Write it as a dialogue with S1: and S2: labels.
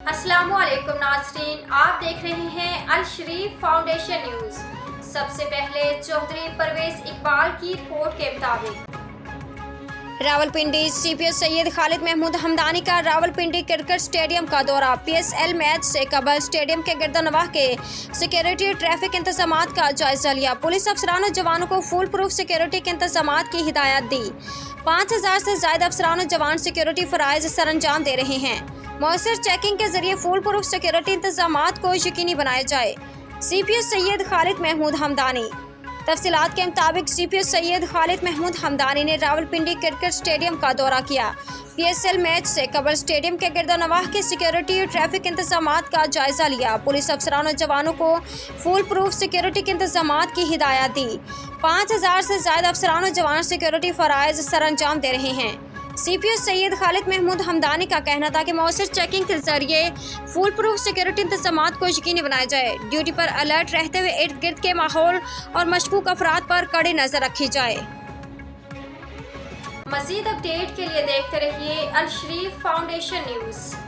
S1: अस्सलामु अलैकुम नाज़रीन, आप देख रहे हैं अल शरीफ फाउंडेशन न्यूज़। सबसे पहले चौधरी परवेज इकबाल की रिपोर्ट के मुताबिक रावलपिंडी सीपीओ सैयद खालिद महमूद हमदानी का रावलपिंडी क्रिकेट स्टेडियम का दौरा। पीएसएल मैच से कबल स्टेडियम के गिरदनवाह के सिक्योरिटी ट्रैफिक इंतजामात का जायजा लिया। पुलिस अफसरान और जवानों को फुल प्रूफ सिक्योरिटी के इंतजामात की हिदायत दी। 5000 से ज्यादा अफसरान और जवान सिक्योरिटी फराइज सर अंजाम दे रहे हैं। मौसर चेकिंग के जरिए फुल प्रूफ सिक्योरिटी इंतजामात को यकीनी बनाया जाए। सीपीओ सैयद खालिद महमूद हमदानी। तफसीलात के मुताबिक सीपीओ सैयद खालिद महमूद हमदानी ने रावलपिंडी क्रिकेट स्टेडियम का दौरा किया। पीएसएल मैच से कबल स्टेडियम के गिरदनवाह के सिक्योरिटी और ट्रैफिक इंतजामात का जायजा लिया। पुलिस अफसरान और जवानों को फुल प्रूफ सिक्योरिटी के इंतजामात की हिदायत दी। 5000 से ज्यादा अफसरान और जवान सिक्योरिटी फराइज सर अंजाम दे रहे हैं। सीपीओ सैयद खालिद महमूद हमदानी का कहना था कि मौसर चेकिंग के जरिए फुल प्रूफ सिक्योरिटी इंतजामात को यकीनी बनाया जाए। ड्यूटी पर अलर्ट रहते हुए इर्द गिर्द के माहौल और मशकूक अफराद पर कड़ी नजर रखी जाए। मज़ीद अपडेट के लिए देखते रहिए अल शरीफ फाउंडेशन न्यूज़।